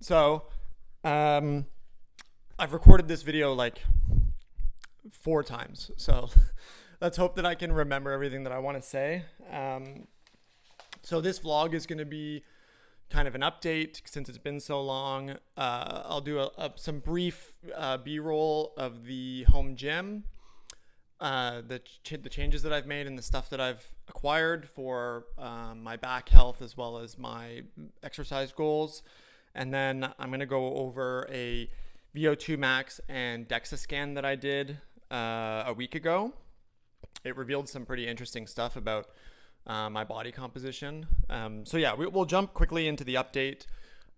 So, I've recorded this video like 4 times. So, let's hope that I can remember everything that I want to say. So, this vlog is going to be kind of an update since it's been so long. I'll do some brief B-roll of the home gym, the changes that I've made and the stuff that I've acquired for my back health as well as my exercise goals. And then I'm going to go over a VO2 Max and DEXA scan that I did a week ago. It revealed some pretty interesting stuff about my body composition. So yeah, we'll jump quickly into the update.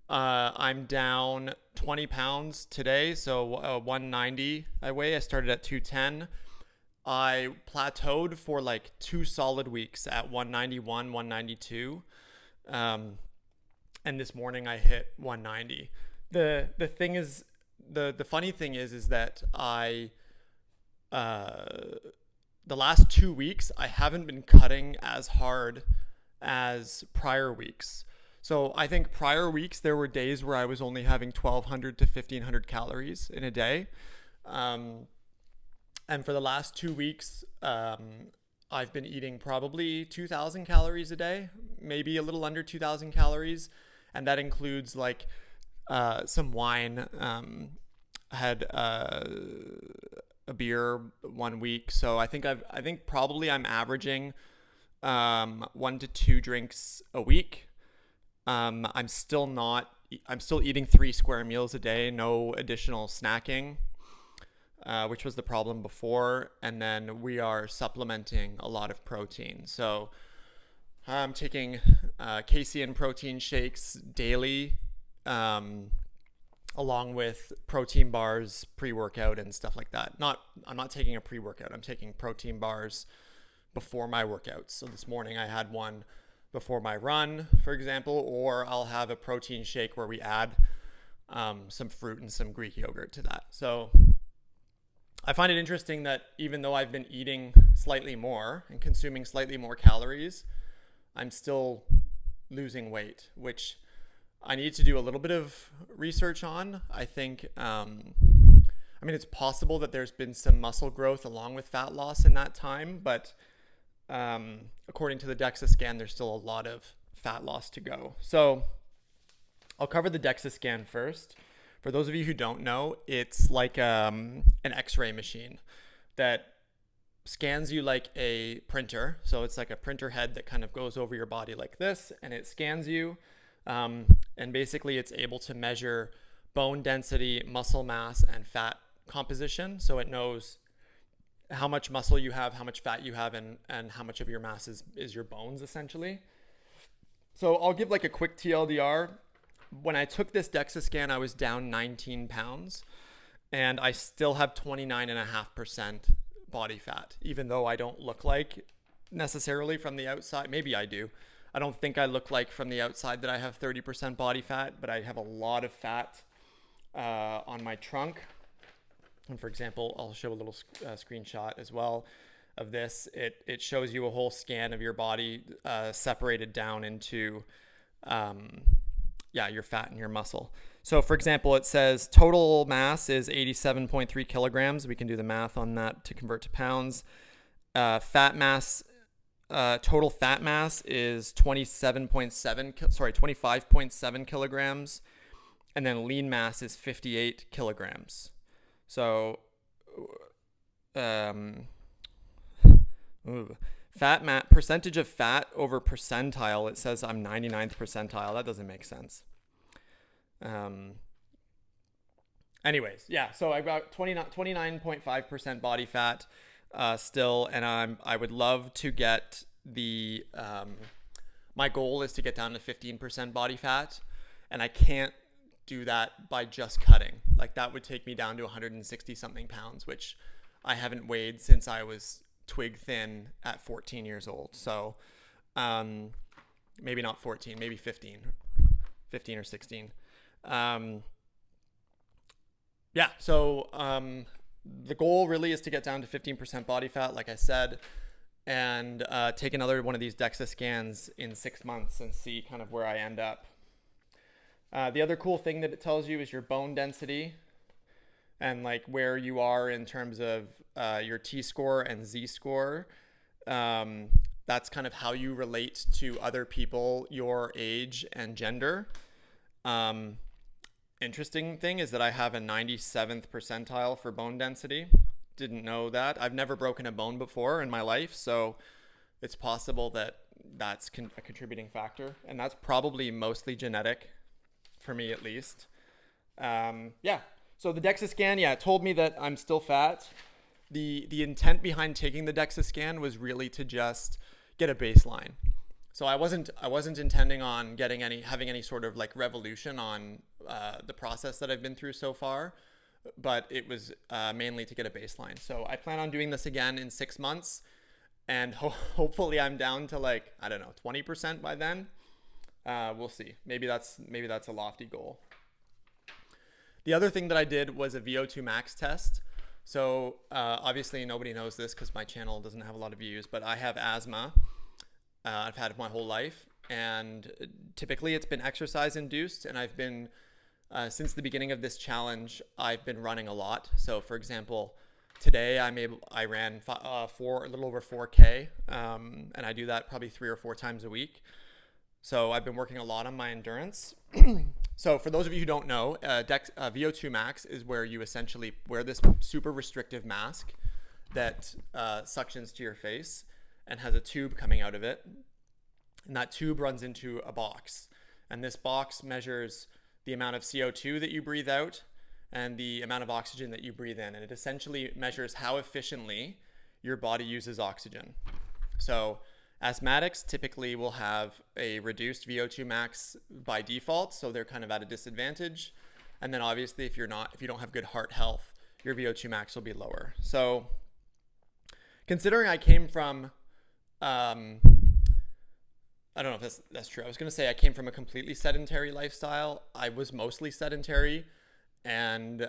I'm down 20 pounds today, so 190 I weigh. I started at 210. I plateaued for like 2 solid weeks at 191, 192. And this morning I hit 190. The thing is, the funny thing is that the last 2 weeks, I haven't been cutting as hard as prior weeks. So I think prior weeks, there were days where I was only having 1,200 to 1,500 calories in a day. And for the last 2 weeks, I've been eating probably 2,000 calories a day, maybe a little under 2,000 calories. And that includes like some wine. I had a beer 1 week. So I think probably I'm averaging 1 to 2 drinks a week. I'm still eating 3 square meals a day, no additional snacking, which was the problem before. And then we are supplementing a lot of protein. So I'm taking casein protein shakes daily, along with protein bars, pre-workout and stuff like that. I'm not taking a pre-workout. I'm taking protein bars before my workouts. So this morning I had one before my run, for example, or I'll have a protein shake where we add some fruit and some Greek yogurt to that. So I find it interesting that even though I've been eating slightly more and consuming slightly more calories, I'm still losing weight, which I need to do a little bit of research on. I think, it's possible that there's been some muscle growth along with fat loss in that time, but according to the DEXA scan, there's still a lot of fat loss to go. So I'll cover the DEXA scan first. For those of you who don't know, it's like an X-ray machine that scans you like a printer. So it's like a printer head that kind of goes over your body like this, and it scans you. And basically it's able to measure bone density, muscle mass, and fat composition. So it knows how much muscle you have, how much fat you have, and how much of your mass is your bones, essentially. So I'll give like a quick TLDR. When I took this DEXA scan, I was down 19 pounds, and I still have 29.5% body fat, even though I don't look like necessarily from the outside. Maybe I do. I don't think I look like from the outside that I have 30% body fat, but I have a lot of fat on my trunk. And for example, I'll show a little screenshot as well of this. It shows you a whole scan of your body separated down into your fat and your muscle. So for example, it says total mass is 87.3 kilograms. We can do the math on that to convert to pounds. Fat mass, total fat mass is 25.7 kilograms. And then lean mass is 58 kilograms. So, percentage of fat over percentile, it says I'm 99th percentile. That doesn't make sense. Anyways, yeah, so I've got 29.5% body fat still, and I would love to get my goal is to get down to 15% body fat, and I can't do that by just cutting. Like that would take me down to 160 something pounds, which I haven't weighed since I was twig thin at 14 years old. So maybe not 14, maybe 15 or 16. The goal really is to get down to 15% body fat, like I said, and take another one of these DEXA scans in 6 months and see kind of where I end up. The other cool thing that it tells you is your bone density and like where you are in terms of your T-score and Z-score. That's kind of how you relate to other people, your age and gender. Interesting thing is that I have a 97th percentile for bone density. Didn't know that. I've never broken a bone before in my life, so it's possible that that's a contributing factor, and that's probably mostly genetic for me at least. Yeah. So the DEXA scan, yeah, it told me that I'm still fat. The intent behind taking the DEXA scan was really to just get a baseline. So I wasn't intending on having any sort of like revolution on the process that I've been through so far, but it was mainly to get a baseline. So I plan on doing this again in 6 months, and hopefully I'm down to like, I don't know, 20% by then. We'll see. Maybe that's a lofty goal. The other thing that I did was a VO2 Max test. So obviously nobody knows this because my channel doesn't have a lot of views, but I have asthma. I've had it my whole life, and typically it's been exercise induced, and I've been since the beginning of this challenge, I've been running a lot. So for example, today I ran a little over 4K, and I do that probably 3 or 4 times a week. So I've been working a lot on my endurance. So for those of you who don't know, VO2 Max is where you essentially wear this super restrictive mask that suctions to your face and has a tube coming out of it. And that tube runs into a box. And this box measures the amount of CO2 that you breathe out and the amount of oxygen that you breathe in. And it essentially measures how efficiently your body uses oxygen. So asthmatics typically will have a reduced VO2 max by default, so they're kind of at a disadvantage. And then obviously if you don't have good heart health, your VO2 max will be lower. So considering I came from, I don't know if that's true. I was going to say I came from a completely sedentary lifestyle. I was mostly sedentary, and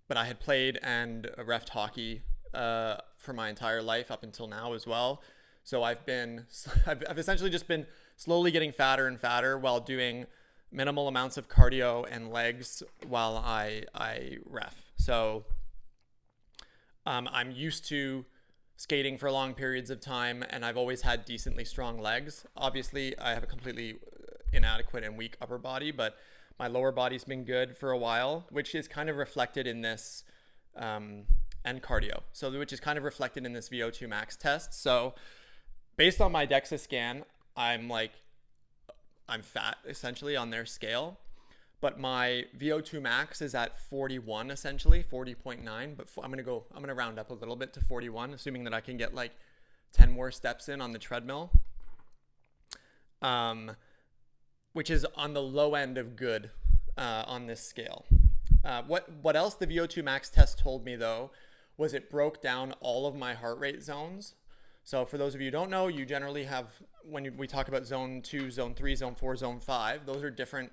but I had played and reffed hockey for my entire life up until now as well. So I've essentially just been slowly getting fatter and fatter while doing minimal amounts of cardio and legs while I ref. So I'm used to skating for long periods of time, and I've always had decently strong legs. Obviously, I have a completely inadequate and weak upper body, but my lower body's been good for a while, which is kind of reflected in this, and cardio. So which is kind of reflected in this VO2 Max test. So based on my DEXA scan, I'm fat essentially on their scale, but my VO2 max is at 41 essentially, 40.9, but I'm going to round up a little bit to 41, assuming that I can get like 10 more steps in on the treadmill, which is on the low end of good on this scale. What else the VO2 max test told me though, was it broke down all of my heart rate zones. So for those of you who don't know, you generally have, when we talk about zone 2, zone 3, zone 4, zone 5, those are different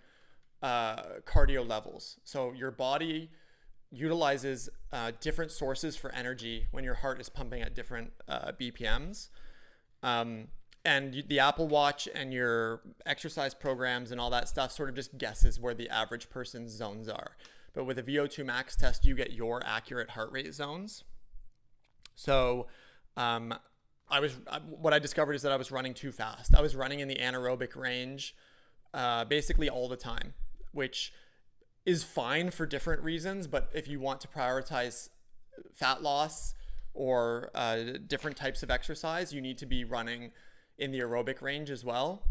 cardio levels. So your body utilizes different sources for energy when your heart is pumping at different BPMs. And the Apple Watch and your exercise programs and all that stuff sort of just guesses where the average person's zones are. But with a VO2 max test, you get your accurate heart rate zones. So what I discovered is that I was running too fast. I was running in the anaerobic range basically all the time, which is fine for different reasons. But if you want to prioritize fat loss or different types of exercise, you need to be running in the aerobic range as well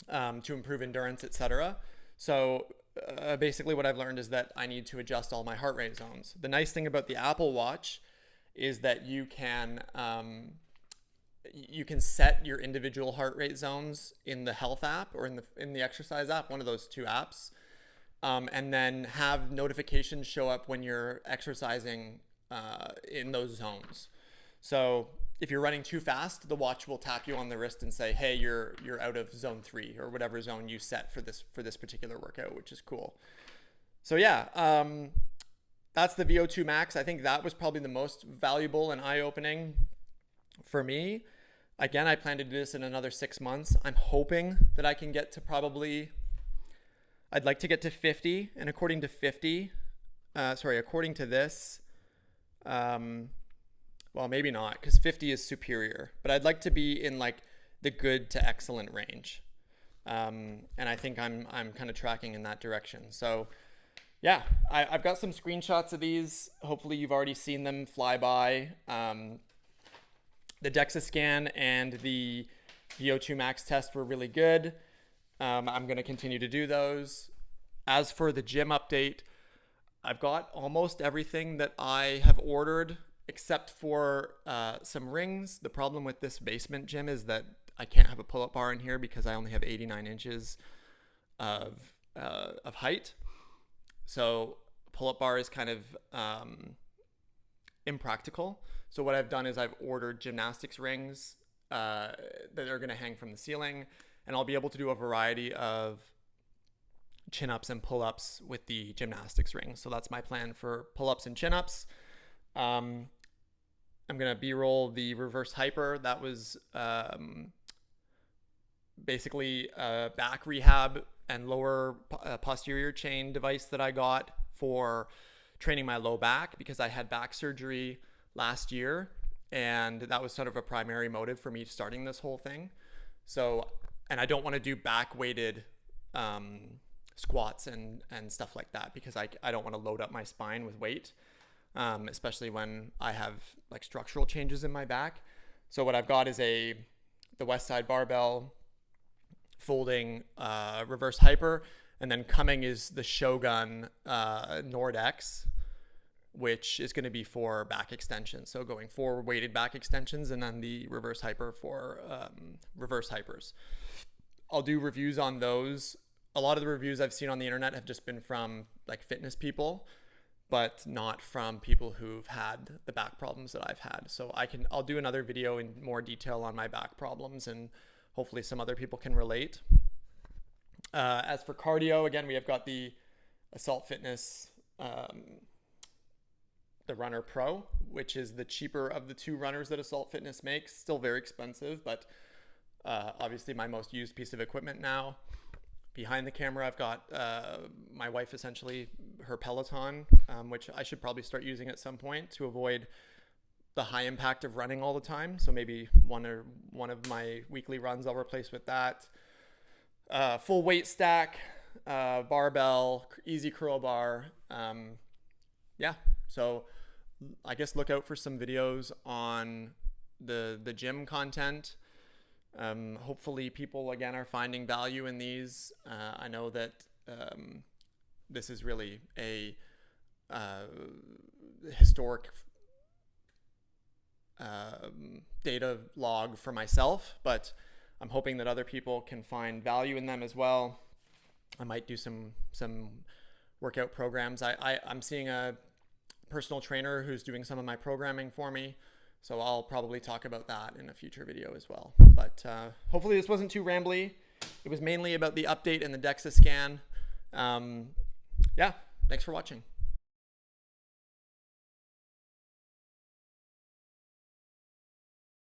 to improve endurance, etc. So basically what I've learned is that I need to adjust all my heart rate zones. The nice thing about the Apple Watch is that you can set your individual heart rate zones in the health app or in the exercise app, one of those two apps, and then have notifications show up when you're exercising in those zones. So if you're running too fast, the watch will tap you on the wrist and say, hey, you're out of zone 3 or whatever zone you set for this particular workout, which is cool. So yeah, that's the VO2 max. I think that was probably the most valuable and eye-opening for me. Again, I plan to do this in another 6 months. I'm hoping that I can get to probably I'd like to get to 50, and according to this, well, maybe not, because 50 is superior, but I'd like to be in like the good to excellent range. And I think I'm kind of tracking in that direction. So yeah, I've got some screenshots of these. Hopefully you've already seen them fly by. The DEXA scan and the VO2 Max test were really good. I'm going to continue to do those. As for the gym update, I've got almost everything that I have ordered except for some rings. The problem with this basement gym is that I can't have a pull-up bar in here because I only have 89 inches of height. So pull-up bar is kind of impractical. So what I've done is I've ordered gymnastics rings that are going to hang from the ceiling, and I'll be able to do a variety of chin-ups and pull-ups with the gymnastics rings. So that's my plan for pull-ups and chin-ups. I'm going to B-roll the reverse hyper. That was basically a back rehab and lower posterior chain device that I got for training my low back because I had back surgery last year, and that was sort of a primary motive for me starting this whole thing. So, and I don't want to do back weighted squats and stuff like that because I don't want to load up my spine with weight, especially when I have like structural changes in my back. So what I've got is the West Side barbell folding reverse hyper, and then coming is the Shogun Nordex, which is going to be for back extensions. So going forward weighted back extensions, and then the reverse hyper for reverse hypers. I'll do reviews on those. A lot of the reviews I've seen on the internet have just been from like fitness people, but not from people who've had the back problems that I've had. So I'll do another video in more detail on my back problems, and hopefully some other people can relate. As for cardio, again, we have got the Assault Fitness, the Runner Pro, which is the cheaper of the two runners that Assault Fitness makes. Still very expensive, but obviously my most used piece of equipment now. Behind the camera, I've got my wife, essentially, her Peloton, which I should probably start using at some point to avoid the high impact of running all the time. So maybe one of my weekly runs I'll replace with that. Full weight stack, barbell, easy curl bar. Yeah, so I guess look out for some videos on the gym content. Hopefully people again are finding value in these. I know that this is really a historic data log for myself, but I'm hoping that other people can find value in them as well. I might do some workout programs. I'm seeing a personal trainer who's doing some of my programming for me, so I'll probably talk about that in a future video as well. But hopefully this wasn't too rambly. It was mainly about the update and the DEXA scan. Yeah, thanks for watching.